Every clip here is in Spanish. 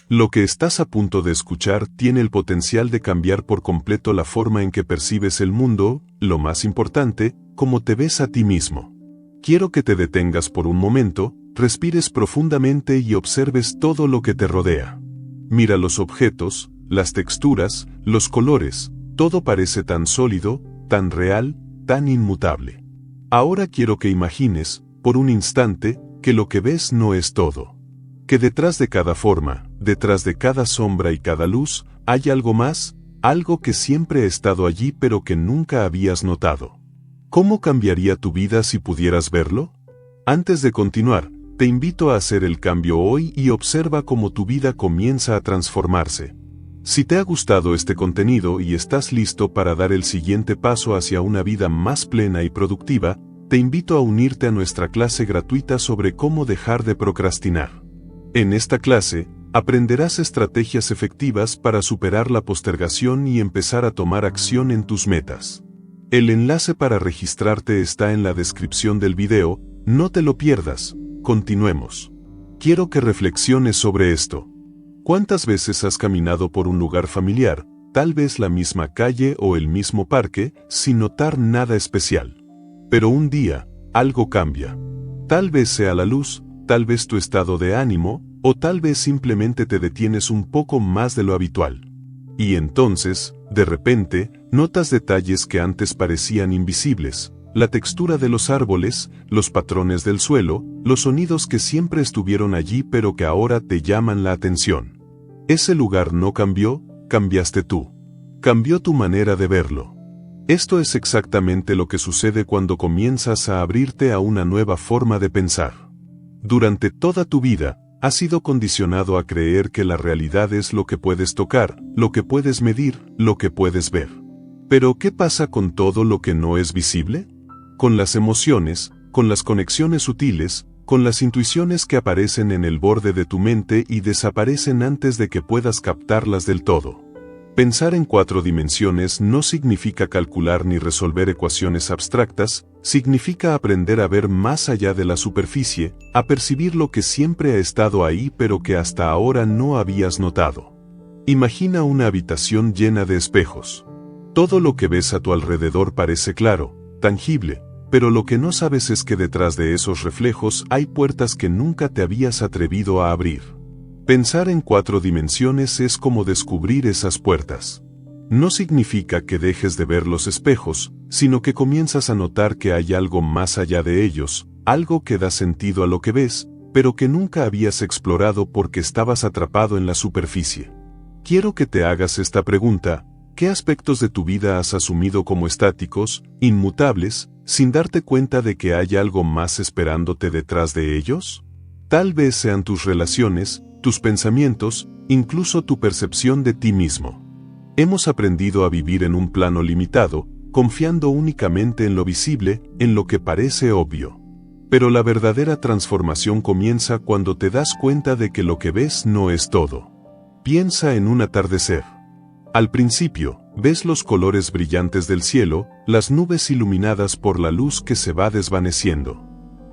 Lo que estás a punto de escuchar tiene el potencial de cambiar por completo la forma en que percibes el mundo, lo más importante, cómo te ves a ti mismo. Quiero que te detengas por un momento, respires profundamente y observes todo lo que te rodea. Mira los objetos, las texturas, los colores, todo parece tan sólido, tan real, tan inmutable. Ahora quiero que imagines, por un instante, que lo que ves no es todo. Que detrás de cada forma, detrás de cada sombra y cada luz, hay algo más, algo que siempre ha estado allí pero que nunca habías notado. ¿Cómo cambiaría tu vida si pudieras verlo? Antes de continuar, te invito a hacer el cambio hoy y observa cómo tu vida comienza a transformarse. Si te ha gustado este contenido y estás listo para dar el siguiente paso hacia una vida más plena y productiva, te invito a unirte a nuestra clase gratuita sobre cómo dejar de procrastinar. En esta clase, aprenderás estrategias efectivas para superar la postergación y empezar a tomar acción en tus metas. El enlace para registrarte está en la descripción del video, no te lo pierdas. Continuemos. Quiero que reflexiones sobre esto. ¿Cuántas veces has caminado por un lugar familiar, tal vez la misma calle o el mismo parque, sin notar nada especial? Pero un día, algo cambia. Tal vez sea la luz, tal vez tu estado de ánimo, o tal vez simplemente te detienes un poco más de lo habitual. Y entonces, de repente, notas detalles que antes parecían invisibles. La textura de los árboles, los patrones del suelo, los sonidos que siempre estuvieron allí pero que ahora te llaman la atención. Ese lugar no cambió, cambiaste tú. Cambió tu manera de verlo. Esto es exactamente lo que sucede cuando comienzas a abrirte a una nueva forma de pensar. Durante toda tu vida, has sido condicionado a creer que la realidad es lo que puedes tocar, lo que puedes medir, lo que puedes ver. Pero ¿qué pasa con todo lo que no es visible? Con las emociones, con las conexiones sutiles, con las intuiciones que aparecen en el borde de tu mente y desaparecen antes de que puedas captarlas del todo. Pensar en 4 dimensiones no significa calcular ni resolver ecuaciones abstractas, significa aprender a ver más allá de la superficie, a percibir lo que siempre ha estado ahí pero que hasta ahora no habías notado. Imagina una habitación llena de espejos. Todo lo que ves a tu alrededor parece claro, tangible, pero lo que no sabes es que detrás de esos reflejos hay puertas que nunca te habías atrevido a abrir. Pensar en 4 dimensiones es como descubrir esas puertas. No significa que dejes de ver los espejos, sino que comienzas a notar que hay algo más allá de ellos, algo que da sentido a lo que ves, pero que nunca habías explorado porque estabas atrapado en la superficie. Quiero que te hagas esta pregunta: ¿qué aspectos de tu vida has asumido como estáticos, inmutables, sin darte cuenta de que hay algo más esperándote detrás de ellos? Tal vez sean tus relaciones, tus pensamientos, incluso tu percepción de ti mismo. Hemos aprendido a vivir en un plano limitado, confiando únicamente en lo visible, en lo que parece obvio. Pero la verdadera transformación comienza cuando te das cuenta de que lo que ves no es todo. Piensa en un atardecer. Al principio, ves los colores brillantes del cielo, las nubes iluminadas por la luz que se va desvaneciendo.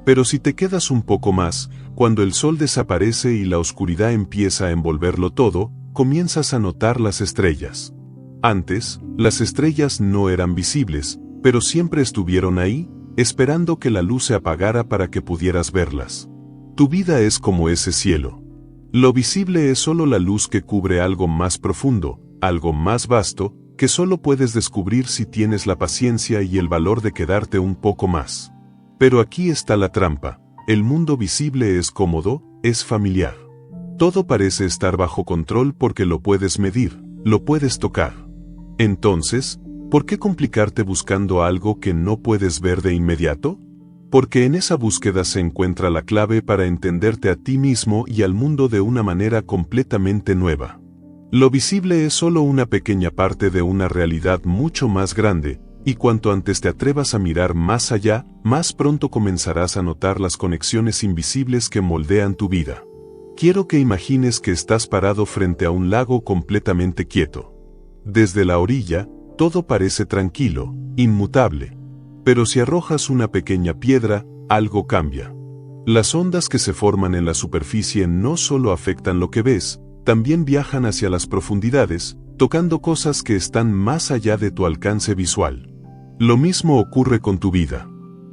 Pero si te quedas un poco más, cuando el sol desaparece y la oscuridad empieza a envolverlo todo, comienzas a notar las estrellas. Antes, las estrellas no eran visibles, pero siempre estuvieron ahí, esperando que la luz se apagara para que pudieras verlas. Tu vida es como ese cielo. Lo visible es solo la luz que cubre algo más profundo, algo más vasto, que solo puedes descubrir si tienes la paciencia y el valor de quedarte un poco más. Pero aquí está la trampa: el mundo visible es cómodo, es familiar. Todo parece estar bajo control porque lo puedes medir, lo puedes tocar. Entonces, ¿por qué complicarte buscando algo que no puedes ver de inmediato? Porque en esa búsqueda se encuentra la clave para entenderte a ti mismo y al mundo de una manera completamente nueva. Lo visible es solo una pequeña parte de una realidad mucho más grande, y cuanto antes te atrevas a mirar más allá, más pronto comenzarás a notar las conexiones invisibles que moldean tu vida. Quiero que imagines que estás parado frente a un lago completamente quieto. Desde la orilla, todo parece tranquilo, inmutable. Pero si arrojas una pequeña piedra, algo cambia. Las ondas que se forman en la superficie no solo afectan lo que ves, también viajan hacia las profundidades, tocando cosas que están más allá de tu alcance visual. Lo mismo ocurre con tu vida.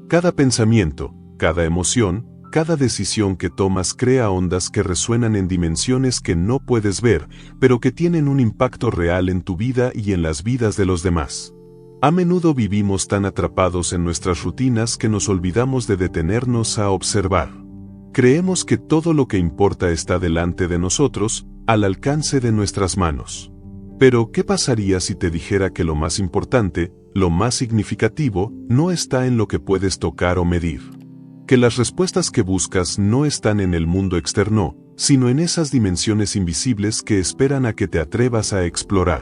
Cada pensamiento, cada emoción, cada decisión que tomas crea ondas que resuenan en dimensiones que no puedes ver, pero que tienen un impacto real en tu vida y en las vidas de los demás. A menudo vivimos tan atrapados en nuestras rutinas que nos olvidamos de detenernos a observar. Creemos que todo lo que importa está delante de nosotros, al alcance de nuestras manos. Pero, ¿qué pasaría si te dijera que lo más importante, lo más significativo, no está en lo que puedes tocar o medir? Que las respuestas que buscas no están en el mundo externo, sino en esas dimensiones invisibles que esperan a que te atrevas a explorar.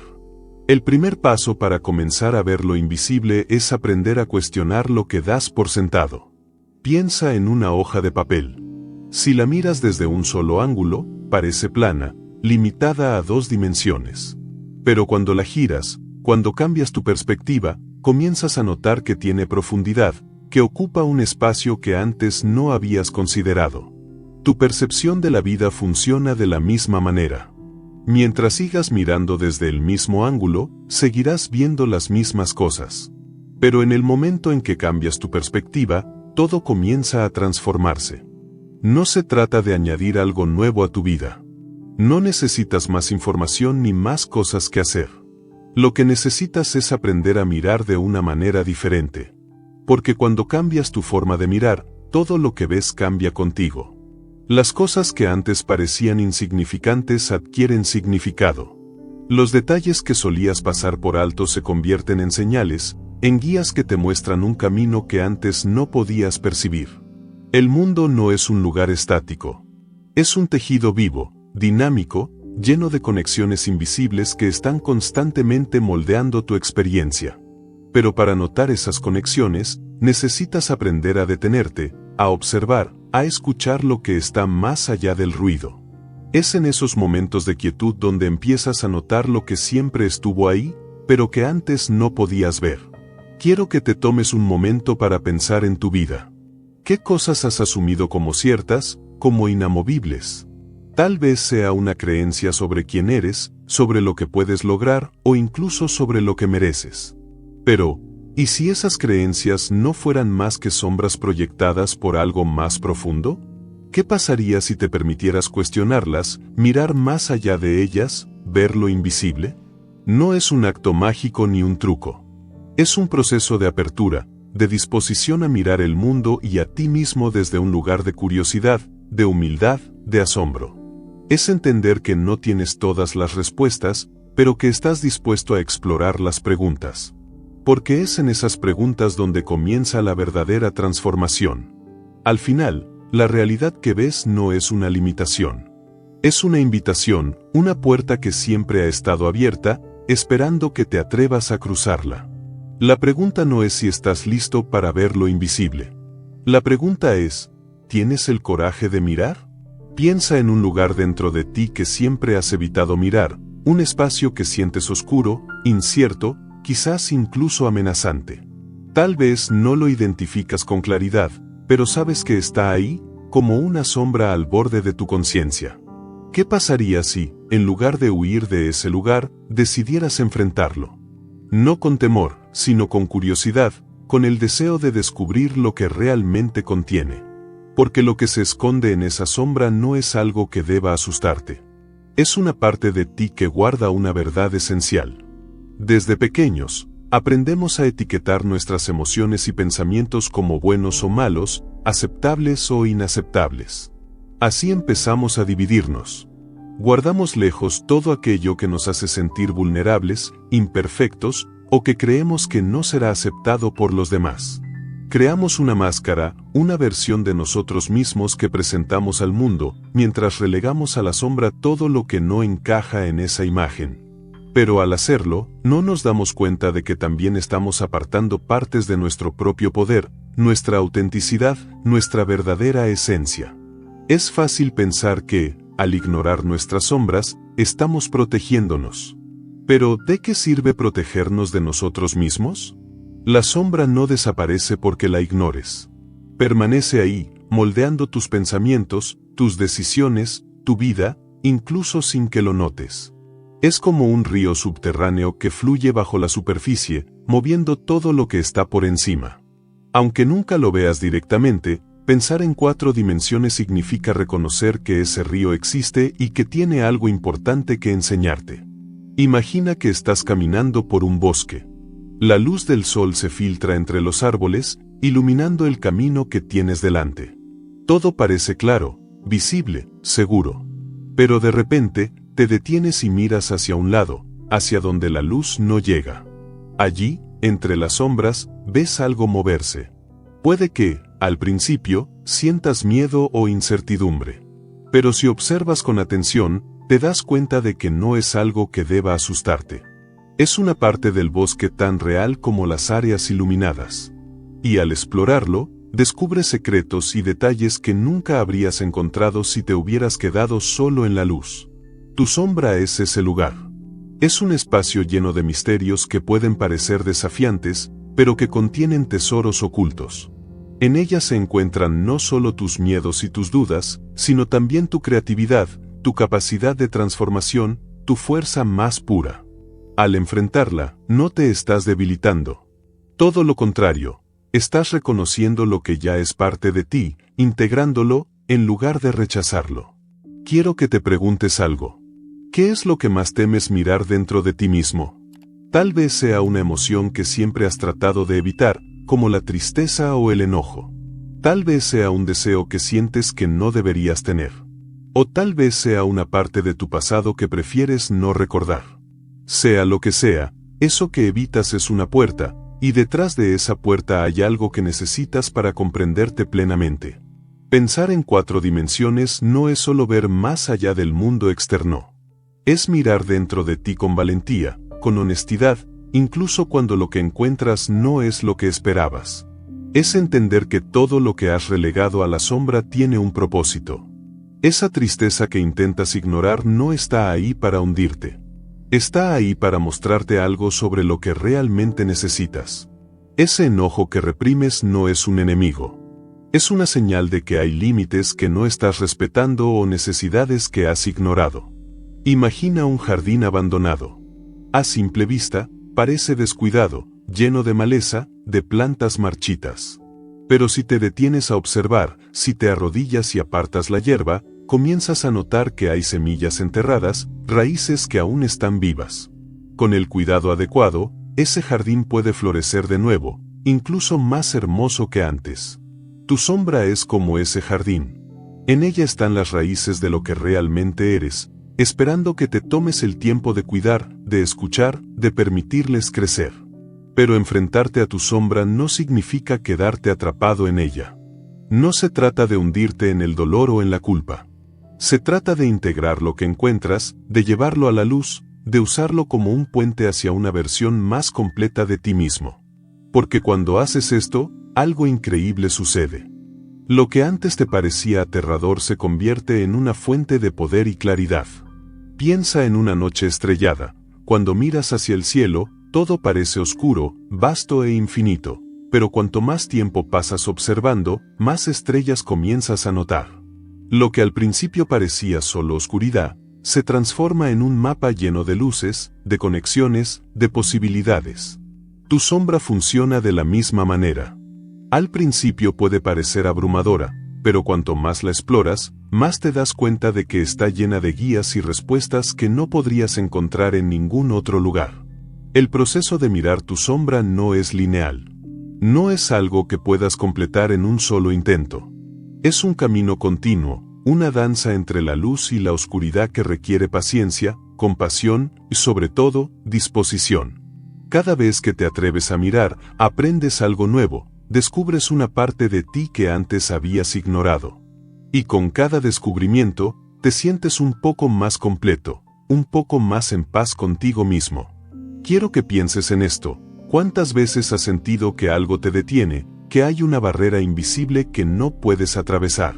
El primer paso para comenzar a ver lo invisible es aprender a cuestionar lo que das por sentado. Piensa en una hoja de papel. Si la miras desde un solo ángulo, parece plana, limitada a 2 dimensiones. Pero cuando la giras, cuando cambias tu perspectiva, comienzas a notar que tiene profundidad, que ocupa un espacio que antes no habías considerado. Tu percepción de la vida funciona de la misma manera. Mientras sigas mirando desde el mismo ángulo, seguirás viendo las mismas cosas. Pero en el momento en que cambias tu perspectiva, todo comienza a transformarse. No se trata de añadir algo nuevo a tu vida. No necesitas más información ni más cosas que hacer. Lo que necesitas es aprender a mirar de una manera diferente. Porque cuando cambias tu forma de mirar, todo lo que ves cambia contigo. Las cosas que antes parecían insignificantes adquieren significado. Los detalles que solías pasar por alto se convierten en señales, en guías que te muestran un camino que antes no podías percibir. El mundo no es un lugar estático. Es un tejido vivo, dinámico, lleno de conexiones invisibles que están constantemente moldeando tu experiencia. Pero para notar esas conexiones, necesitas aprender a detenerte, a observar, a escuchar lo que está más allá del ruido. Es en esos momentos de quietud donde empiezas a notar lo que siempre estuvo ahí, pero que antes no podías ver. Quiero que te tomes un momento para pensar en tu vida. ¿Qué cosas has asumido como ciertas, como inamovibles? Tal vez sea una creencia sobre quién eres, sobre lo que puedes lograr o incluso sobre lo que mereces. Pero, ¿y si esas creencias no fueran más que sombras proyectadas por algo más profundo? ¿Qué pasaría si te permitieras cuestionarlas, mirar más allá de ellas, ver lo invisible? No es un acto mágico ni un truco. Es un proceso de apertura, de disposición a mirar el mundo y a ti mismo desde un lugar de curiosidad, de humildad, de asombro. Es entender que no tienes todas las respuestas, pero que estás dispuesto a explorar las preguntas. Porque es en esas preguntas donde comienza la verdadera transformación. Al final, la realidad que ves no es una limitación. Es una invitación, una puerta que siempre ha estado abierta, esperando que te atrevas a cruzarla. La pregunta no es si estás listo para ver lo invisible. La pregunta es, ¿tienes el coraje de mirar? Piensa en un lugar dentro de ti que siempre has evitado mirar, un espacio que sientes oscuro, incierto, quizás incluso amenazante. Tal vez no lo identificas con claridad, pero sabes que está ahí, como una sombra al borde de tu conciencia. ¿Qué pasaría si, en lugar de huir de ese lugar, decidieras enfrentarlo? No con temor, sino con curiosidad, con el deseo de descubrir lo que realmente contiene. Porque lo que se esconde en esa sombra no es algo que deba asustarte. Es una parte de ti que guarda una verdad esencial. Desde pequeños, aprendemos a etiquetar nuestras emociones y pensamientos como buenos o malos, aceptables o inaceptables. Así empezamos a dividirnos. Guardamos lejos todo aquello que nos hace sentir vulnerables, imperfectos, o que creemos que no será aceptado por los demás. Creamos una máscara, una versión de nosotros mismos que presentamos al mundo, mientras relegamos a la sombra todo lo que no encaja en esa imagen. Pero al hacerlo, no nos damos cuenta de que también estamos apartando partes de nuestro propio poder, nuestra autenticidad, nuestra verdadera esencia. Es fácil pensar que, al ignorar nuestras sombras, estamos protegiéndonos. Pero, ¿de qué sirve protegernos de nosotros mismos? La sombra no desaparece porque la ignores. Permanece ahí, moldeando tus pensamientos, tus decisiones, tu vida, incluso sin que lo notes. Es como un río subterráneo que fluye bajo la superficie, moviendo todo lo que está por encima. Aunque nunca lo veas directamente, pensar en 4 dimensiones significa reconocer que ese río existe y que tiene algo importante que enseñarte. Imagina que estás caminando por un bosque. La luz del sol se filtra entre los árboles, iluminando el camino que tienes delante. Todo parece claro, visible, seguro. Pero de repente, te detienes y miras hacia un lado, hacia donde la luz no llega. Allí, entre las sombras, ves algo moverse. Puede que, al principio, sientas miedo o incertidumbre. Pero si observas con atención, te das cuenta de que no es algo que deba asustarte. Es una parte del bosque tan real como las áreas iluminadas. Y al explorarlo, descubres secretos y detalles que nunca habrías encontrado si te hubieras quedado solo en la luz. Tu sombra es ese lugar. Es un espacio lleno de misterios que pueden parecer desafiantes, pero que contienen tesoros ocultos. En ella se encuentran no solo tus miedos y tus dudas, sino también tu creatividad, tu capacidad de transformación, tu fuerza más pura. Al enfrentarla, no te estás debilitando. Todo lo contrario, estás reconociendo lo que ya es parte de ti, integrándolo, en lugar de rechazarlo. Quiero que te preguntes algo. ¿Qué es lo que más temes mirar dentro de ti mismo? Tal vez sea una emoción que siempre has tratado de evitar, como la tristeza o el enojo. Tal vez sea un deseo que sientes que no deberías tener. O tal vez sea una parte de tu pasado que prefieres no recordar. Sea lo que sea, eso que evitas es una puerta, y detrás de esa puerta hay algo que necesitas para comprenderte plenamente. Pensar en 4 dimensiones no es solo ver más allá del mundo externo. Es mirar dentro de ti con valentía, con honestidad, incluso cuando lo que encuentras no es lo que esperabas. Es entender que todo lo que has relegado a la sombra tiene un propósito. Esa tristeza que intentas ignorar no está ahí para hundirte. Está ahí para mostrarte algo sobre lo que realmente necesitas. Ese enojo que reprimes no es un enemigo. Es una señal de que hay límites que no estás respetando o necesidades que has ignorado. Imagina un jardín abandonado. A simple vista, parece descuidado, lleno de maleza, de plantas marchitas. Pero si te detienes a observar, si te arrodillas y apartas la hierba, comienzas a notar que hay semillas enterradas, raíces que aún están vivas. Con el cuidado adecuado, ese jardín puede florecer de nuevo, incluso más hermoso que antes. Tu sombra es como ese jardín. En ella están las raíces de lo que realmente eres, esperando que te tomes el tiempo de cuidar, de escuchar, de permitirles crecer. Pero enfrentarte a tu sombra no significa quedarte atrapado en ella. No se trata de hundirte en el dolor o en la culpa. Se trata de integrar lo que encuentras, de llevarlo a la luz, de usarlo como un puente hacia una versión más completa de ti mismo. Porque cuando haces esto, algo increíble sucede. Lo que antes te parecía aterrador se convierte en una fuente de poder y claridad. Piensa en una noche estrellada. Cuando miras hacia el cielo, todo parece oscuro, vasto e infinito. Pero cuanto más tiempo pasas observando, más estrellas comienzas a notar. Lo que al principio parecía solo oscuridad, se transforma en un mapa lleno de luces, de conexiones, de posibilidades. Tu sombra funciona de la misma manera. Al principio puede parecer abrumadora, pero cuanto más la exploras, más te das cuenta de que está llena de guías y respuestas que no podrías encontrar en ningún otro lugar. El proceso de mirar tu sombra no es lineal. No es algo que puedas completar en un solo intento. Es un camino continuo, una danza entre la luz y la oscuridad que requiere paciencia, compasión y sobre todo, disposición. Cada vez que te atreves a mirar, aprendes algo nuevo, descubres una parte de ti que antes habías ignorado. Y con cada descubrimiento, te sientes un poco más completo, un poco más en paz contigo mismo. Quiero que pienses en esto. ¿Cuántas veces has sentido que algo te detiene, que hay una barrera invisible que no puedes atravesar?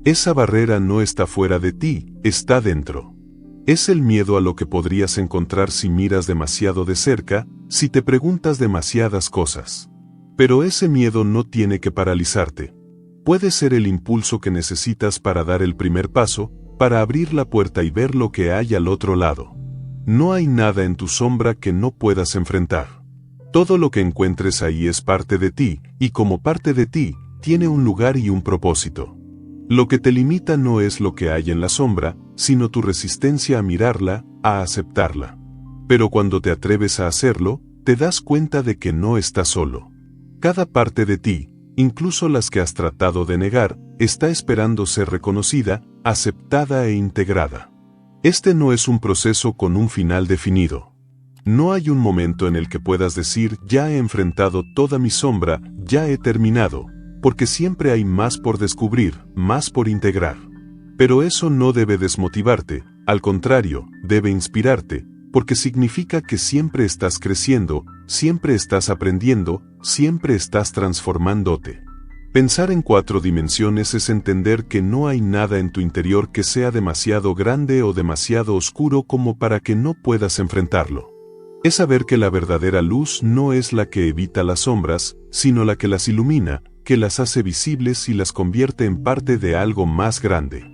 Esa barrera no está fuera de ti, está dentro. Es el miedo a lo que podrías encontrar si miras demasiado de cerca, si te preguntas demasiadas cosas. Pero ese miedo no tiene que paralizarte. Puede ser el impulso que necesitas para dar el primer paso, para abrir la puerta y ver lo que hay al otro lado. No hay nada en tu sombra que no puedas enfrentar. Todo lo que encuentres ahí es parte de ti, y como parte de ti, tiene un lugar y un propósito. Lo que te limita no es lo que hay en la sombra, sino tu resistencia a mirarla, a aceptarla. Pero cuando te atreves a hacerlo, te das cuenta de que no estás solo. Cada parte de ti, incluso las que has tratado de negar, está esperando ser reconocida, aceptada e integrada. Este no es un proceso con un final definido. No hay un momento en el que puedas decir ya he enfrentado toda mi sombra, ya he terminado, porque siempre hay más por descubrir, más por integrar. Pero eso no debe desmotivarte, al contrario, debe inspirarte, porque significa que siempre estás creciendo, siempre estás aprendiendo, siempre estás transformándote. Pensar en 4 dimensiones es entender que no hay nada en tu interior que sea demasiado grande o demasiado oscuro como para que no puedas enfrentarlo. Es saber que la verdadera luz no es la que evita las sombras, sino la que las ilumina, que las hace visibles y las convierte en parte de algo más grande.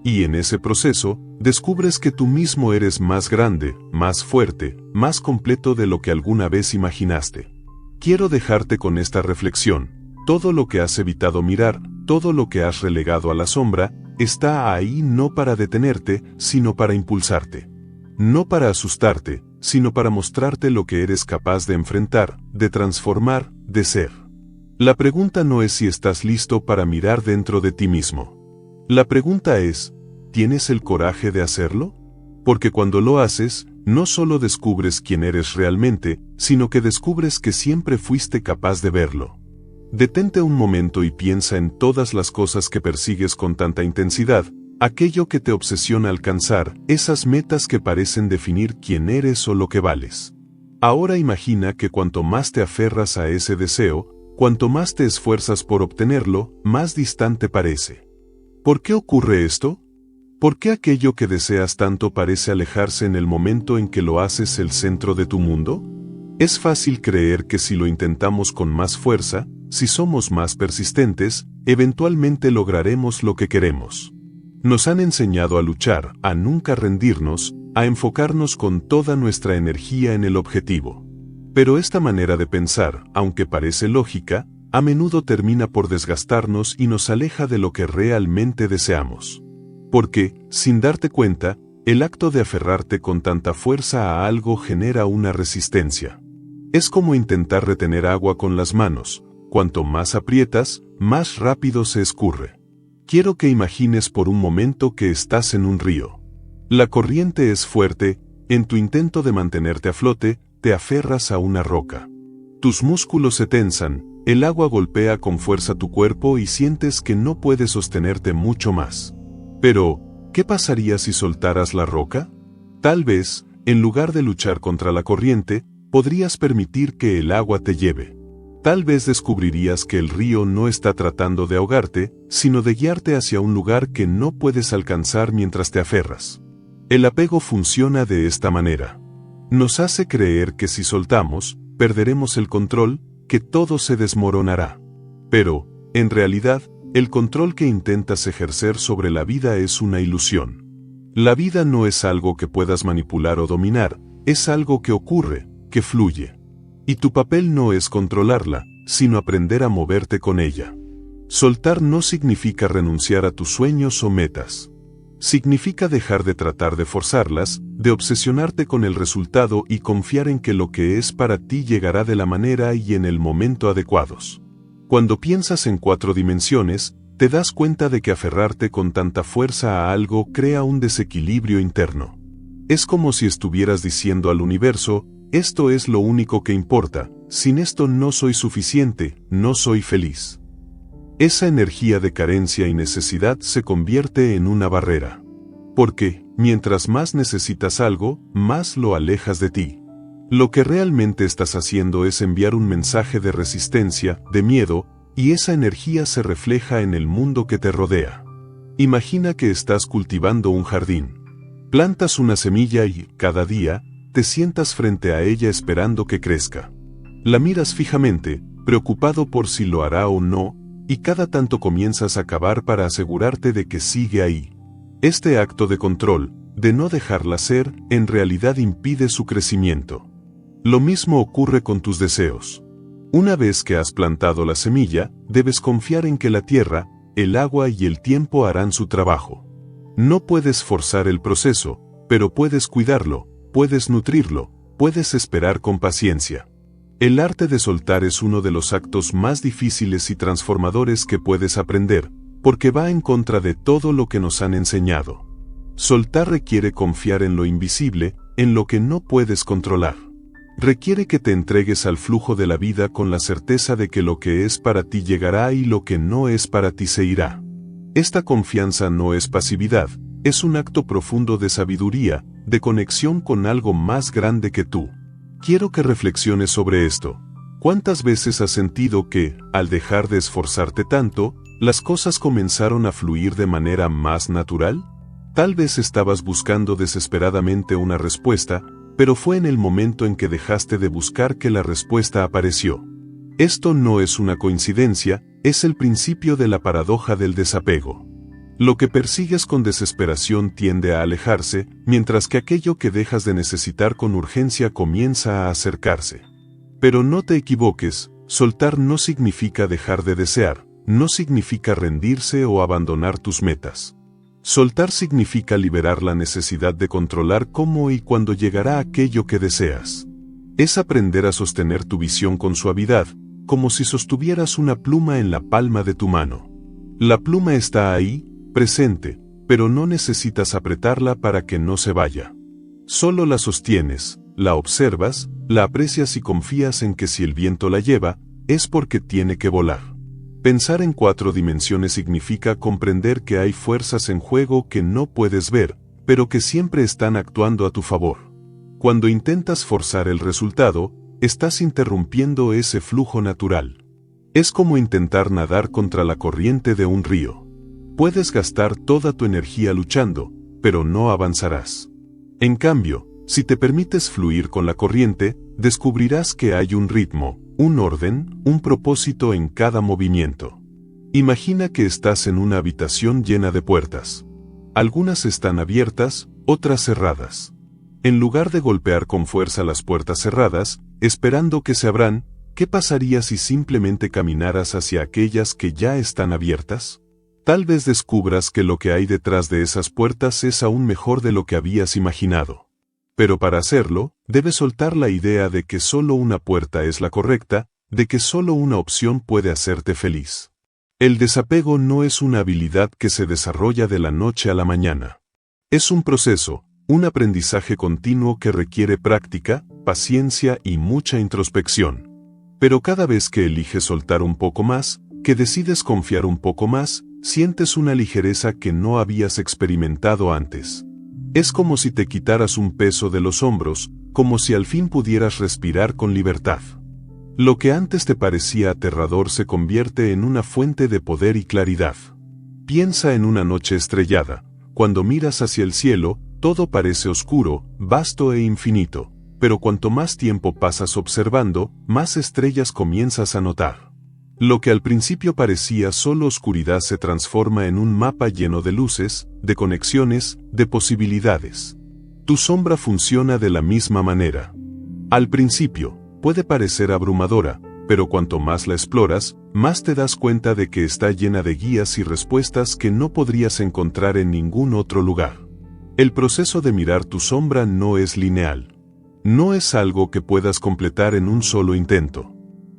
Y en ese proceso, descubres que tú mismo eres más grande, más fuerte, más completo de lo que alguna vez imaginaste. Quiero dejarte con esta reflexión. Todo lo que has evitado mirar, todo lo que has relegado a la sombra, está ahí no para detenerte, sino para impulsarte. No para asustarte, sino para mostrarte lo que eres capaz de enfrentar, de transformar, de ser. La pregunta no es si estás listo para mirar dentro de ti mismo. La pregunta es, ¿tienes el coraje de hacerlo? Porque cuando lo haces, no solo descubres quién eres realmente, sino que descubres que siempre fuiste capaz de verlo. Detente un momento y piensa en todas las cosas que persigues con tanta intensidad, aquello que te obsesiona alcanzar, esas metas que parecen definir quién eres o lo que vales. Ahora imagina que cuanto más te aferras a ese deseo, cuanto más te esfuerzas por obtenerlo, más distante parece. ¿Por qué ocurre esto? ¿Por qué aquello que deseas tanto parece alejarse en el momento en que lo haces el centro de tu mundo? Es fácil creer que si lo intentamos con más fuerza, si somos más persistentes, eventualmente lograremos lo que queremos. Nos han enseñado a luchar, a nunca rendirnos, a enfocarnos con toda nuestra energía en el objetivo. Pero esta manera de pensar, aunque parece lógica, a menudo termina por desgastarnos y nos aleja de lo que realmente deseamos. Porque, sin darte cuenta, el acto de aferrarte con tanta fuerza a algo genera una resistencia. Es como intentar retener agua con las manos. Cuanto más aprietas, más rápido se escurre. Quiero que imagines por un momento que estás en un río. La corriente es fuerte, en tu intento de mantenerte a flote, te aferras a una roca. Tus músculos se tensan, el agua golpea con fuerza tu cuerpo y sientes que no puedes sostenerte mucho más. Pero, ¿qué pasaría si soltaras la roca? Tal vez, en lugar de luchar contra la corriente, podrías permitir que el agua te lleve. Tal vez descubrirías que el río no está tratando de ahogarte, sino de guiarte hacia un lugar que no puedes alcanzar mientras te aferras. El apego funciona de esta manera. Nos hace creer que si soltamos, perderemos el control, que todo se desmoronará. Pero, en realidad, el control que intentas ejercer sobre la vida es una ilusión. La vida no es algo que puedas manipular o dominar, es algo que ocurre, que fluye. Y tu papel no es controlarla, sino aprender a moverte con ella. Soltar no significa renunciar a tus sueños o metas. Significa dejar de tratar de forzarlas, de obsesionarte con el resultado y confiar en que lo que es para ti llegará de la manera y en el momento adecuados. Cuando piensas en 4 dimensiones, te das cuenta de que aferrarte con tanta fuerza a algo crea un desequilibrio interno. Es como si estuvieras diciendo al universo, esto es lo único que importa, sin esto no soy suficiente, no soy feliz. Esa energía de carencia y necesidad se convierte en una barrera. Porque, mientras más necesitas algo, más lo alejas de ti. Lo que realmente estás haciendo es enviar un mensaje de resistencia, de miedo, y esa energía se refleja en el mundo que te rodea. Imagina que estás cultivando un jardín. Plantas una semilla y, cada día, te sientas frente a ella esperando que crezca. La miras fijamente, preocupado por si lo hará o no, y cada tanto comienzas a cavar para asegurarte de que sigue ahí. Este acto de control, de no dejarla ser, en realidad impide su crecimiento. Lo mismo ocurre con tus deseos. Una vez que has plantado la semilla, debes confiar en que la tierra, el agua y el tiempo harán su trabajo. No puedes forzar el proceso, pero puedes cuidarlo, puedes nutrirlo, puedes esperar con paciencia. El arte de soltar es uno de los actos más difíciles y transformadores que puedes aprender, porque va en contra de todo lo que nos han enseñado. Soltar requiere confiar en lo invisible, en lo que no puedes controlar. Requiere que te entregues al flujo de la vida con la certeza de que lo que es para ti llegará y lo que no es para ti se irá. Esta confianza no es pasividad, es un acto profundo de sabiduría, de conexión con algo más grande que tú. Quiero que reflexiones sobre esto. ¿Cuántas veces has sentido que, al dejar de esforzarte tanto, las cosas comenzaron a fluir de manera más natural? Tal vez estabas buscando desesperadamente una respuesta, pero fue en el momento en que dejaste de buscar que la respuesta apareció. Esto no es una coincidencia, es el principio de la paradoja del desapego. Lo que persigues con desesperación tiende a alejarse, mientras que aquello que dejas de necesitar con urgencia comienza a acercarse. Pero no te equivoques, soltar no significa dejar de desear, no significa rendirse o abandonar tus metas. Soltar significa liberar la necesidad de controlar cómo y cuándo llegará aquello que deseas. Es aprender a sostener tu visión con suavidad, como si sostuvieras una pluma en la palma de tu mano. La pluma está ahí, presente, pero no necesitas apretarla para que no se vaya. Solo la sostienes, la observas, la aprecias y confías en que si el viento la lleva, es porque tiene que volar. Pensar en 4 dimensiones significa comprender que hay fuerzas en juego que no puedes ver, pero que siempre están actuando a tu favor. Cuando intentas forzar el resultado, estás interrumpiendo ese flujo natural. Es como intentar nadar contra la corriente de un río. Puedes gastar toda tu energía luchando, pero no avanzarás. En cambio, si te permites fluir con la corriente, descubrirás que hay un ritmo, un orden, un propósito en cada movimiento. Imagina que estás en una habitación llena de puertas. Algunas están abiertas, otras cerradas. En lugar de golpear con fuerza las puertas cerradas, esperando que se abran, ¿qué pasaría si simplemente caminaras hacia aquellas que ya están abiertas? Tal vez descubras que lo que hay detrás de esas puertas es aún mejor de lo que habías imaginado. Pero para hacerlo, debes soltar la idea de que solo una puerta es la correcta, de que solo una opción puede hacerte feliz. El desapego no es una habilidad que se desarrolla de la noche a la mañana. Es un proceso, un aprendizaje continuo que requiere práctica, paciencia y mucha introspección. Pero cada vez que eliges soltar un poco más, que decides confiar un poco más, sientes una ligereza que no habías experimentado antes. Es como si te quitaras un peso de los hombros, como si al fin pudieras respirar con libertad. Lo que antes te parecía aterrador se convierte en una fuente de poder y claridad. Piensa en una noche estrellada. Cuando miras hacia el cielo, todo parece oscuro, vasto e infinito, pero cuanto más tiempo pasas observando, más estrellas comienzas a notar. Lo que al principio parecía solo oscuridad se transforma en un mapa lleno de luces, de conexiones, de posibilidades. Tu sombra funciona de la misma manera. Al principio, puede parecer abrumadora, pero cuanto más la exploras, más te das cuenta de que está llena de guías y respuestas que no podrías encontrar en ningún otro lugar. El proceso de mirar tu sombra no es lineal. No es algo que puedas completar en un solo intento.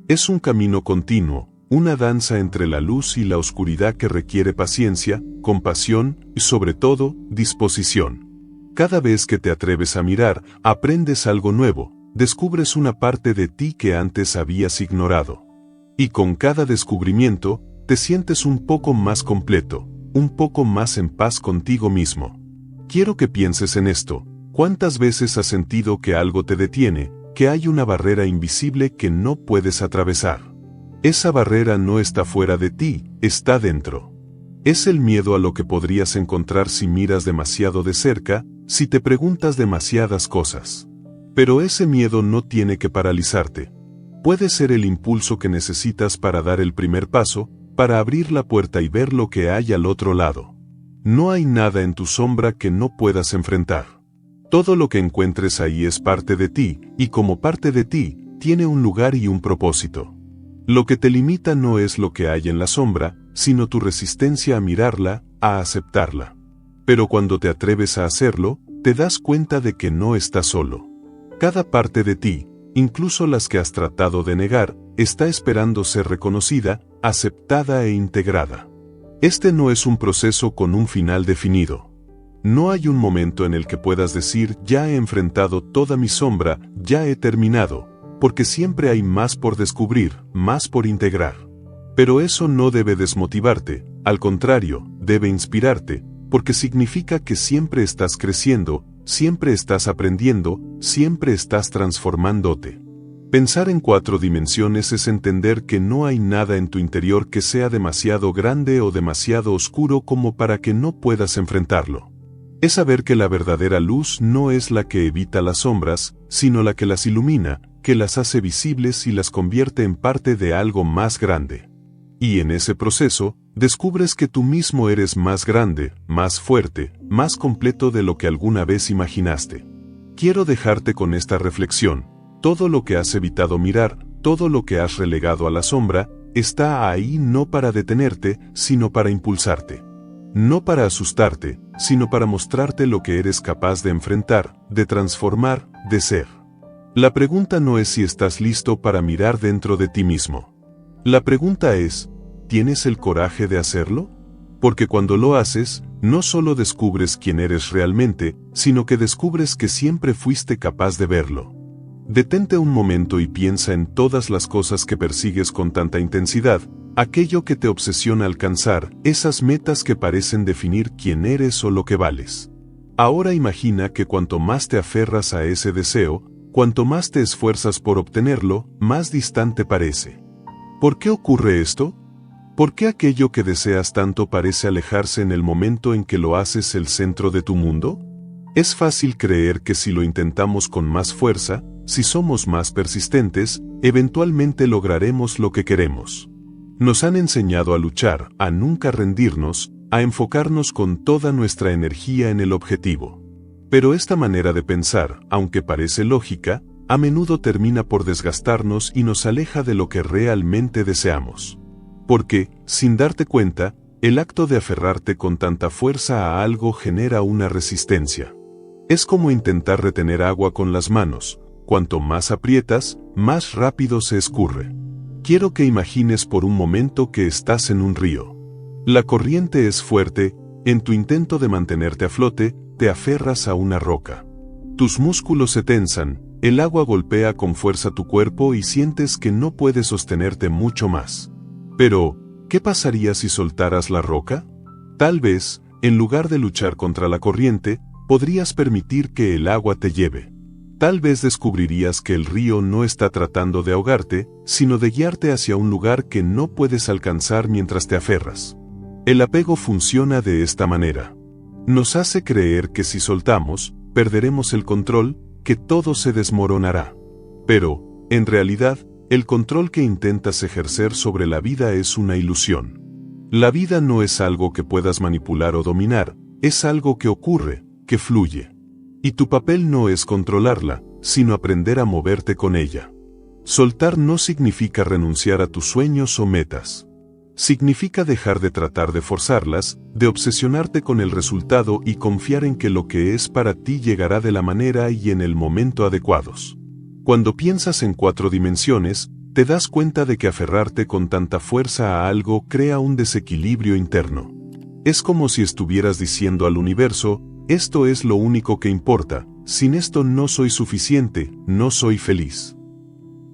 Es un camino continuo, una danza entre la luz y la oscuridad que requiere paciencia, compasión y sobre todo, disposición. Cada vez que te atreves a mirar, aprendes algo nuevo, descubres una parte de ti que antes habías ignorado. Y con cada descubrimiento, te sientes un poco más completo, un poco más en paz contigo mismo. Quiero que pienses en esto. ¿Cuántas veces has sentido que algo te detiene, que hay una barrera invisible que no puedes atravesar? Esa barrera no está fuera de ti, está dentro. Es el miedo a lo que podrías encontrar si miras demasiado de cerca, si te preguntas demasiadas cosas. Pero ese miedo no tiene que paralizarte. Puede ser el impulso que necesitas para dar el primer paso, para abrir la puerta y ver lo que hay al otro lado. No hay nada en tu sombra que no puedas enfrentar. Todo lo que encuentres ahí es parte de ti, y como parte de ti, tiene un lugar y un propósito. Lo que te limita no es lo que hay en la sombra, sino tu resistencia a mirarla, a aceptarla. Pero cuando te atreves a hacerlo, te das cuenta de que no estás solo. Cada parte de ti, incluso las que has tratado de negar, está esperando ser reconocida, aceptada e integrada. Este no es un proceso con un final definido. No hay un momento en el que puedas decir ya he enfrentado toda mi sombra, ya he terminado, porque siempre hay más por descubrir, más por integrar. Pero eso no debe desmotivarte, al contrario, debe inspirarte, porque significa que siempre estás creciendo, siempre estás aprendiendo, siempre estás transformándote. Pensar en 4 dimensiones es entender que no hay nada en tu interior que sea demasiado grande o demasiado oscuro como para que no puedas enfrentarlo. Es saber que la verdadera luz no es la que evita las sombras, sino la que las ilumina, que las hace visibles y las convierte en parte de algo más grande. Y en ese proceso, descubres que tú mismo eres más grande, más fuerte, más completo de lo que alguna vez imaginaste. Quiero dejarte con esta reflexión. Todo lo que has evitado mirar, todo lo que has relegado a la sombra, está ahí no para detenerte, sino para impulsarte. No para asustarte, sino para mostrarte lo que eres capaz de enfrentar, de transformar, de ser. La pregunta no es si estás listo para mirar dentro de ti mismo. La pregunta es, ¿tienes el coraje de hacerlo? Porque cuando lo haces, no solo descubres quién eres realmente, sino que descubres que siempre fuiste capaz de verlo. Detente un momento y piensa en todas las cosas que persigues con tanta intensidad, aquello que te obsesiona alcanzar, esas metas que parecen definir quién eres o lo que vales. Ahora imagina que cuanto más te aferras a ese deseo, cuanto más te esfuerzas por obtenerlo, más distante parece. ¿Por qué ocurre esto? ¿Por qué aquello que deseas tanto parece alejarse en el momento en que lo haces el centro de tu mundo? Es fácil creer que si lo intentamos con más fuerza, si somos más persistentes, eventualmente lograremos lo que queremos. Nos han enseñado a luchar, a nunca rendirnos, a enfocarnos con toda nuestra energía en el objetivo. Pero esta manera de pensar, aunque parece lógica, a menudo termina por desgastarnos y nos aleja de lo que realmente deseamos. Porque, sin darte cuenta, el acto de aferrarte con tanta fuerza a algo genera una resistencia. Es como intentar retener agua con las manos. Cuanto más aprietas, más rápido se escurre. Quiero que imagines por un momento que estás en un río. La corriente es fuerte, en tu intento de mantenerte a flote, te aferras a una roca. Tus músculos se tensan, el agua golpea con fuerza tu cuerpo y sientes que no puedes sostenerte mucho más. Pero, ¿qué pasaría si soltaras la roca? Tal vez, en lugar de luchar contra la corriente, podrías permitir que el agua te lleve. Tal vez descubrirías que el río no está tratando de ahogarte, sino de guiarte hacia un lugar que no puedes alcanzar mientras te aferras. El apego funciona de esta manera. Nos hace creer que si soltamos, perderemos el control, que todo se desmoronará. Pero, en realidad, el control que intentas ejercer sobre la vida es una ilusión. La vida no es algo que puedas manipular o dominar, es algo que ocurre, que fluye. Y tu papel no es controlarla, sino aprender a moverte con ella. Soltar no significa renunciar a tus sueños o metas. Significa dejar de tratar de forzarlas, de obsesionarte con el resultado y confiar en que lo que es para ti llegará de la manera y en el momento adecuados. Cuando piensas en 4 dimensiones, te das cuenta de que aferrarte con tanta fuerza a algo crea un desequilibrio interno. Es como si estuvieras diciendo al universo, esto es lo único que importa, sin esto no soy suficiente, no soy feliz.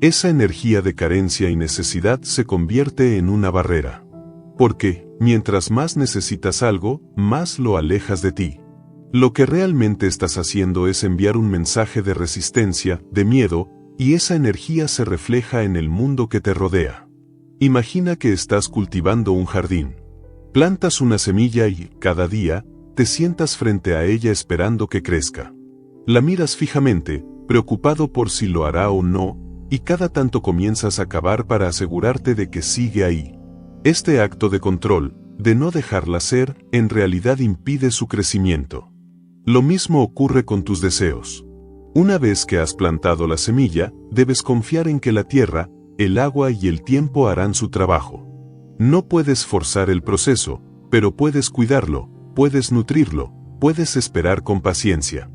Esa energía de carencia y necesidad se convierte en una barrera. Porque, mientras más necesitas algo, más lo alejas de ti. Lo que realmente estás haciendo es enviar un mensaje de resistencia, de miedo, y esa energía se refleja en el mundo que te rodea. Imagina que estás cultivando un jardín. Plantas una semilla y, cada día, te sientas frente a ella esperando que crezca. La miras fijamente, preocupado por si lo hará o no, y cada tanto comienzas a cavar para asegurarte de que sigue ahí. Este acto de control, de no dejarla ser, en realidad impide su crecimiento. Lo mismo ocurre con tus deseos. Una vez que has plantado la semilla, debes confiar en que la tierra, el agua y el tiempo harán su trabajo. No puedes forzar el proceso, pero puedes cuidarlo, puedes nutrirlo, puedes esperar con paciencia.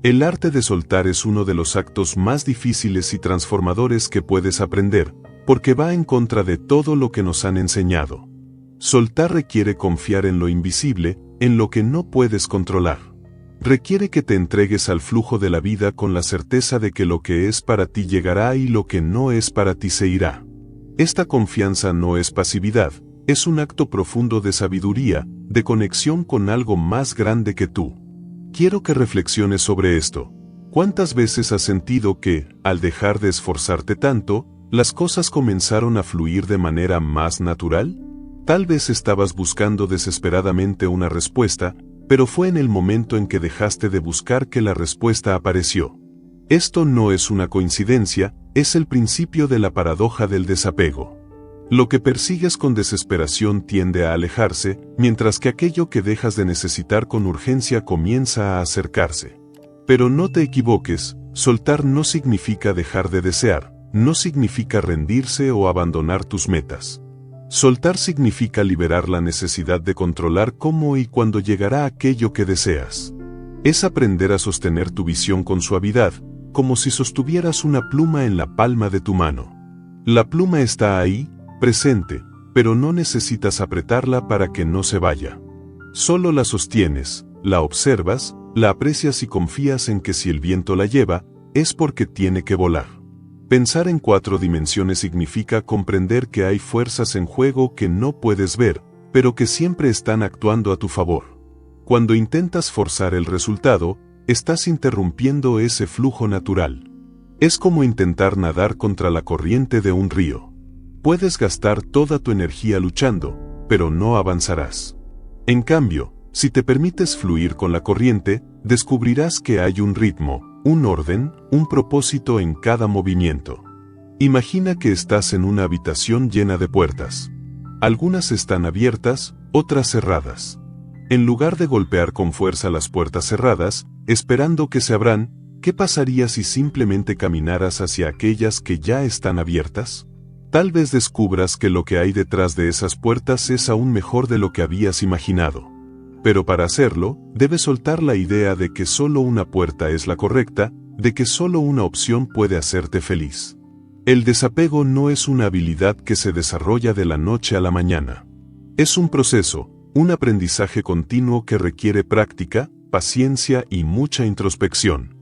El arte de soltar es uno de los actos más difíciles y transformadores que puedes aprender, porque va en contra de todo lo que nos han enseñado. Soltar requiere confiar en lo invisible, en lo que no puedes controlar. Requiere que te entregues al flujo de la vida con la certeza de que lo que es para ti llegará y lo que no es para ti se irá. Esta confianza no es pasividad, es un acto profundo de sabiduría, de conexión con algo más grande que tú. Quiero que reflexiones sobre esto. ¿Cuántas veces has sentido que, al dejar de esforzarte tanto, las cosas comenzaron a fluir de manera más natural? Tal vez estabas buscando desesperadamente una respuesta, pero fue en el momento en que dejaste de buscar que la respuesta apareció. Esto no es una coincidencia, es el principio de la paradoja del desapego. Lo que persigues con desesperación tiende a alejarse, mientras que aquello que dejas de necesitar con urgencia comienza a acercarse. Pero no te equivoques, soltar no significa dejar de desear, no significa rendirse o abandonar tus metas. Soltar significa liberar la necesidad de controlar cómo y cuándo llegará aquello que deseas. Es aprender a sostener tu visión con suavidad, como si sostuvieras una pluma en la palma de tu mano. La pluma está ahí, presente, pero no necesitas apretarla para que no se vaya. Solo la sostienes, la observas, la aprecias y confías en que si el viento la lleva, es porque tiene que volar. Pensar en 4 dimensiones significa comprender que hay fuerzas en juego que no puedes ver, pero que siempre están actuando a tu favor. Cuando intentas forzar el resultado, estás interrumpiendo ese flujo natural. Es como intentar nadar contra la corriente de un río. Puedes gastar toda tu energía luchando, pero no avanzarás. En cambio, si te permites fluir con la corriente, descubrirás que hay un ritmo, un orden, un propósito en cada movimiento. Imagina que estás en una habitación llena de puertas. Algunas están abiertas, otras cerradas. En lugar de golpear con fuerza las puertas cerradas, esperando que se abran, ¿qué pasaría si simplemente caminaras hacia aquellas que ya están abiertas? Tal vez descubras que lo que hay detrás de esas puertas es aún mejor de lo que habías imaginado. Pero para hacerlo, debes soltar la idea de que solo una puerta es la correcta, de que solo una opción puede hacerte feliz. El desapego no es una habilidad que se desarrolla de la noche a la mañana. Es un proceso, un aprendizaje continuo que requiere práctica, paciencia y mucha introspección.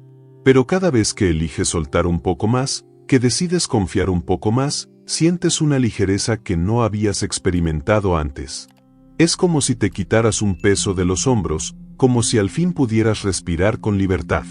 Pero cada vez que eliges soltar un poco más, que decides confiar un poco más, sientes una ligereza que no habías experimentado antes. Es como si te quitaras un peso de los hombros, como si al fin pudieras respirar con libertad.